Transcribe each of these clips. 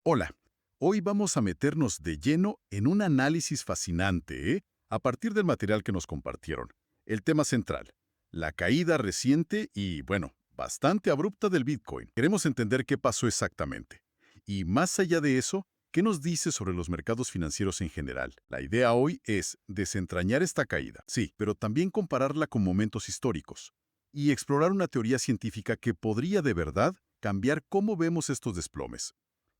Hola, hoy vamos a meternos de lleno en un análisis fascinante, a partir del material que nos compartieron. El tema central, la caída reciente y, bueno, bastante abrupta del Bitcoin. Queremos entender qué pasó exactamente. Y más allá de eso, ¿qué nos dice sobre los mercados financieros en general? La idea hoy es desentrañar esta caída, sí, pero también compararla con momentos históricos y explorar una teoría científica que podría de verdad cambiar cómo vemos estos desplomes.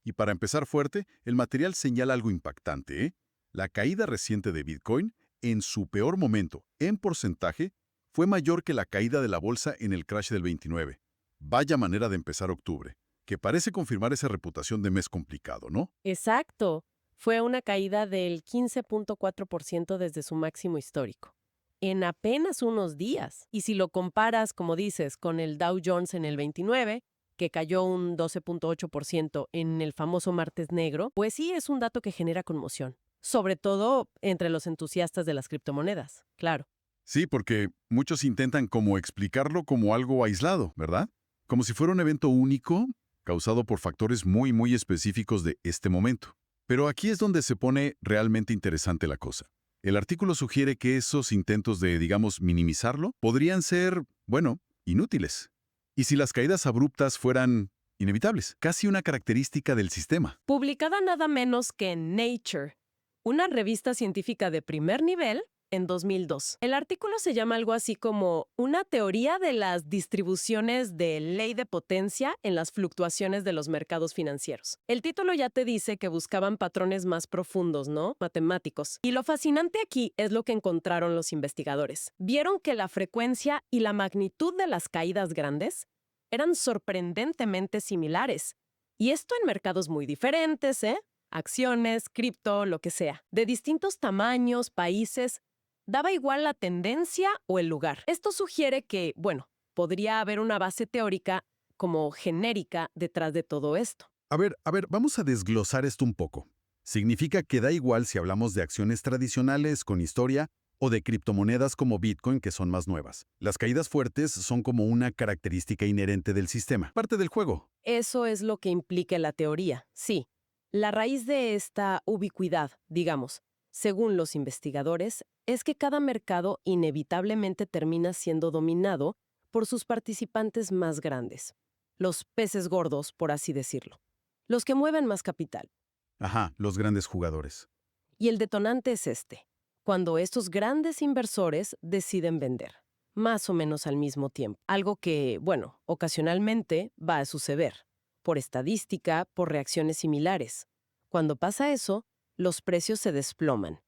Y para empezar fuerte, el material señala algo impactante, ¿eh? La caída reciente de Bitcoin, en su peor momento, en porcentaje, fue mayor que la caída de la bolsa en el crash del 29. Vaya manera de empezar octubre, que parece confirmar esa reputación de mes complicado, ¿no? Exacto. Fue una caída del 15.4% desde su máximo histórico, en apenas unos días. Y si lo comparas, como dices, con el Dow Jones en el 29, que cayó un 12.8% en el famoso martes negro, pues sí es un dato que genera conmoción, sobre todo entre los entusiastas de las criptomonedas, claro. Sí, porque muchos intentan como explicarlo como algo aislado, ¿verdad? Como si fuera un evento único, causado por factores muy específicos de este momento. Pero aquí es donde se pone realmente interesante la cosa. El artículo sugiere que esos intentos de, digamos, minimizarlo podrían ser, bueno, inútiles. ¿Y si las caídas abruptas fueran inevitables? Casi una característica del sistema. Publicada nada menos que en Nature, una revista científica de primer nivel, en 2002. El artículo se llama algo así como una teoría de las distribuciones de ley de potencia en las fluctuaciones de los mercados financieros. El título ya te dice que buscaban patrones más profundos, ¿no? Matemáticos. Y lo fascinante aquí es lo que encontraron los investigadores. Vieron que la frecuencia y la magnitud de las caídas grandes eran sorprendentemente similares. Y esto en mercados muy diferentes, ¿eh? Acciones, cripto, lo que sea. De distintos tamaños, países, daba igual la tendencia o el lugar. Esto sugiere que, bueno, podría haber una base teórica como genérica detrás de todo esto. A ver, vamos a desglosar esto un poco. Significa que da igual si hablamos de acciones tradicionales con historia o de criptomonedas como Bitcoin que son más nuevas. Las caídas fuertes son como una característica inherente del sistema, parte del juego. Eso es lo que implica la teoría, sí. La raíz de esta ubicuidad, digamos, según los investigadores, es que cada mercado inevitablemente termina siendo dominado por sus participantes más grandes, los peces gordos, por así decirlo, los que mueven más capital. Ajá, los grandes jugadores. Y el detonante es este, cuando estos grandes inversores deciden vender, más o menos al mismo tiempo. Algo que, bueno, ocasionalmente va a suceder, por estadística, por reacciones similares. Cuando pasa eso, los precios se desploman.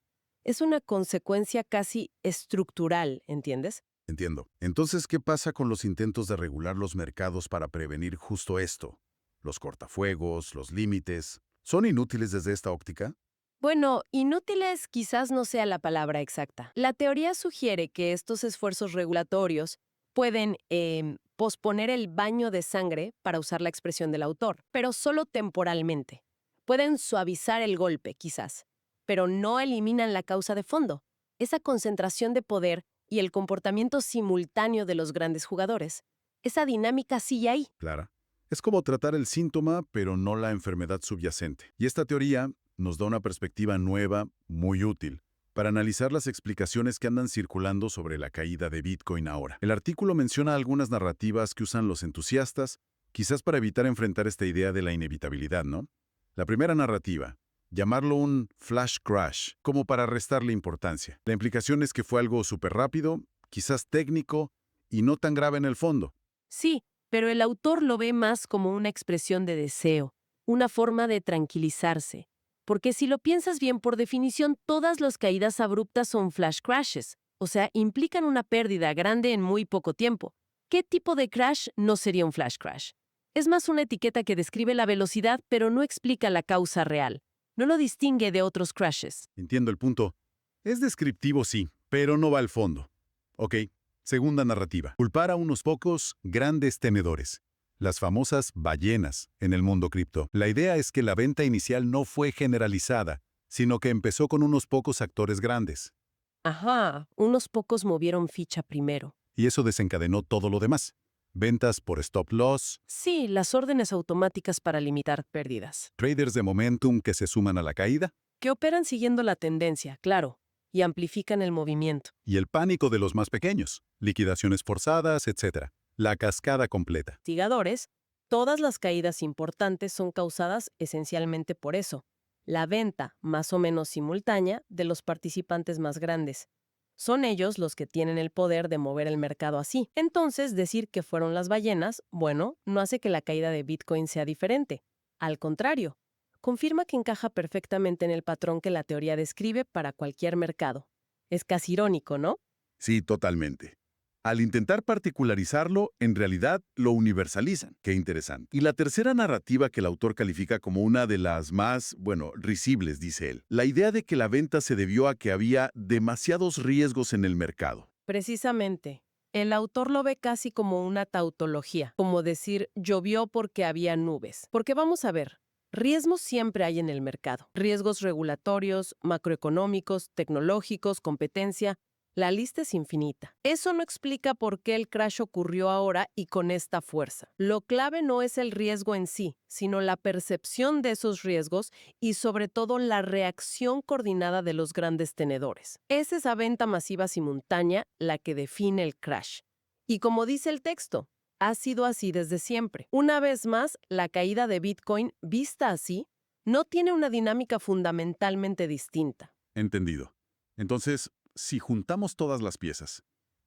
Es una consecuencia casi estructural, ¿entiendes? Entiendo. Entonces, ¿qué pasa con los intentos de regular los mercados para prevenir justo esto? Los cortafuegos, los límites, ¿son inútiles desde esta óptica? Bueno, inútiles quizás no sea la palabra exacta. La teoría sugiere que estos esfuerzos regulatorios pueden posponer el baño de sangre, para usar la expresión del autor, pero solo temporalmente. Pueden suavizar el golpe, quizás, pero no eliminan la causa de fondo, esa concentración de poder y el comportamiento simultáneo de los grandes jugadores. Esa dinámica sigue ahí. Clara. Es como tratar el síntoma, pero no la enfermedad subyacente. Y esta teoría nos da una perspectiva nueva, muy útil, para analizar las explicaciones que andan circulando sobre la caída de Bitcoin ahora. El artículo menciona algunas narrativas que usan los entusiastas, quizás para evitar enfrentar esta idea de la inevitabilidad, ¿no? La primera narrativa, llamarlo un flash crash, como para restarle importancia. La implicación es que fue algo súper rápido, quizás técnico, y no tan grave en el fondo. Sí, pero el autor lo ve más como una expresión de deseo, una forma de tranquilizarse. Porque si lo piensas bien, por definición, todas las caídas abruptas son flash crashes, o sea, implican una pérdida grande en muy poco tiempo. ¿Qué tipo de crash no sería un flash crash? Es más una etiqueta que describe la velocidad, pero no explica la causa real. No lo distingue de otros crashes. Entiendo el punto. Es descriptivo, sí, pero no va al fondo. Ok, segunda narrativa. Culpar a unos pocos grandes tenedores. Las famosas ballenas en el mundo cripto. La idea es que la venta inicial no fue generalizada, sino que empezó con unos pocos actores grandes. Ajá, unos pocos movieron ficha primero. Y eso desencadenó todo lo demás. Ventas por stop loss, Sí, las órdenes automáticas para limitar pérdidas, traders de momentum que se suman a la caída que operan siguiendo la tendencia, claro, y amplifican el movimiento. y el pánico de los más pequeños, liquidaciones forzadas, etc. La cascada completa. Investigadores, todas las caídas importantes son causadas esencialmente por eso, la venta más o menos simultánea de los participantes más grandes. Son ellos los que tienen el poder de mover el mercado así. Entonces, decir que fueron las ballenas, bueno, no hace que la caída de Bitcoin sea diferente. Al contrario, confirma que encaja perfectamente en el patrón que la teoría describe para cualquier mercado. Es casi irónico, ¿no? Sí, totalmente. Al intentar particularizarlo, en realidad lo universalizan. Qué interesante. Y la tercera narrativa que el autor califica como una de las más, risibles, dice él. La idea de que la venta se debió a que había demasiados riesgos en el mercado. Precisamente. El autor lo ve casi como una tautología, como decir llovió porque había nubes. Porque vamos a ver, riesgos siempre hay en el mercado. Riesgos regulatorios, macroeconómicos, tecnológicos, competencia. La lista es infinita. Eso no explica por qué el crash ocurrió ahora y con esta fuerza. Lo clave no es el riesgo en sí, sino la percepción de esos riesgos y sobre todo la reacción coordinada de los grandes tenedores. Es esa venta masiva simultánea la que define el crash. Y como dice el texto, ha sido así desde siempre. Una vez más, la caída de Bitcoin, vista así, no tiene una dinámica fundamentalmente distinta. Entendido. Entonces, si juntamos todas las piezas,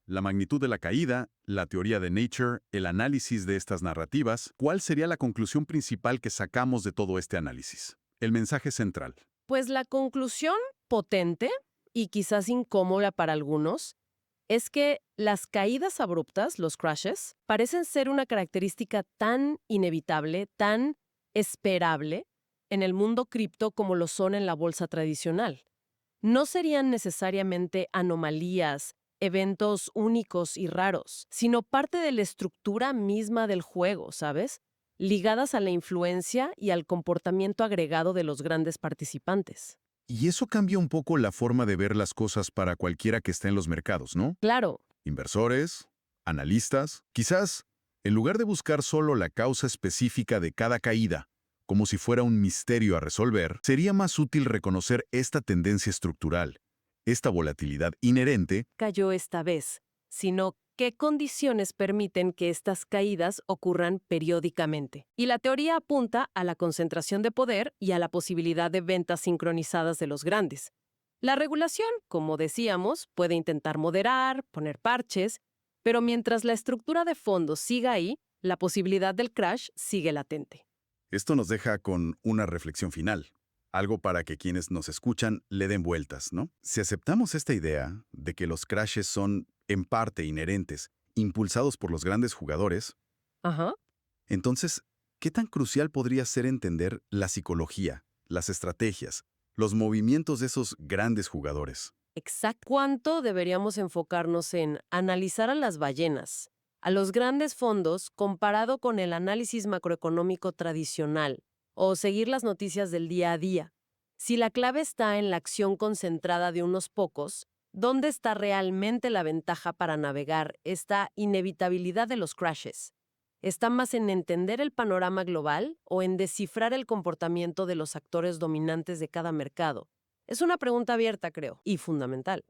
la magnitud de la caída, la teoría de Nature, el análisis de estas narrativas, ¿cuál sería la conclusión principal que sacamos de todo este análisis? El mensaje central. Pues la conclusión potente, y quizás incómoda para algunos, es que las caídas abruptas, los crashes, parecen ser una característica tan inevitable, tan esperable en el mundo cripto como lo son en la bolsa tradicional. No serían necesariamente anomalías, eventos únicos y raros, sino parte de la estructura misma del juego, ¿sabes? Ligadas a la influencia y al comportamiento agregado de los grandes participantes. Y eso cambia un poco la forma de ver las cosas para cualquiera que esté en los mercados, ¿no? Claro, Inversores, analistas, quizás, en lugar de buscar solo la causa específica de cada caída, como si fuera un misterio a resolver, sería más útil reconocer esta tendencia estructural, esta volatilidad inherente, cayó esta vez, sino qué condiciones permiten que estas caídas ocurran periódicamente. Y la teoría apunta a la concentración de poder y a la posibilidad de ventas sincronizadas de los grandes. La regulación, como decíamos, puede intentar moderar, poner parches, pero mientras la estructura de fondo siga ahí, la posibilidad del crash sigue latente. Esto nos deja con una reflexión final, algo para que quienes nos escuchan le den vueltas, ¿no? Si aceptamos esta idea de que los crashes son, en parte, inherentes, impulsados por los grandes jugadores, Ajá. entonces, ¿qué tan crucial podría ser entender la psicología, las estrategias, los movimientos de esos grandes jugadores? Exacto. ¿Cuánto deberíamos enfocarnos en analizar a las ballenas, a los grandes fondos, comparado con el análisis macroeconómico tradicional, o seguir las noticias del día a día? Si la clave está en la acción concentrada de unos pocos, ¿dónde está realmente la ventaja para navegar esta inevitabilidad de los crashes? ¿Está más en entender el panorama global o en descifrar el comportamiento de los actores dominantes de cada mercado? Es una pregunta abierta, creo, y fundamental.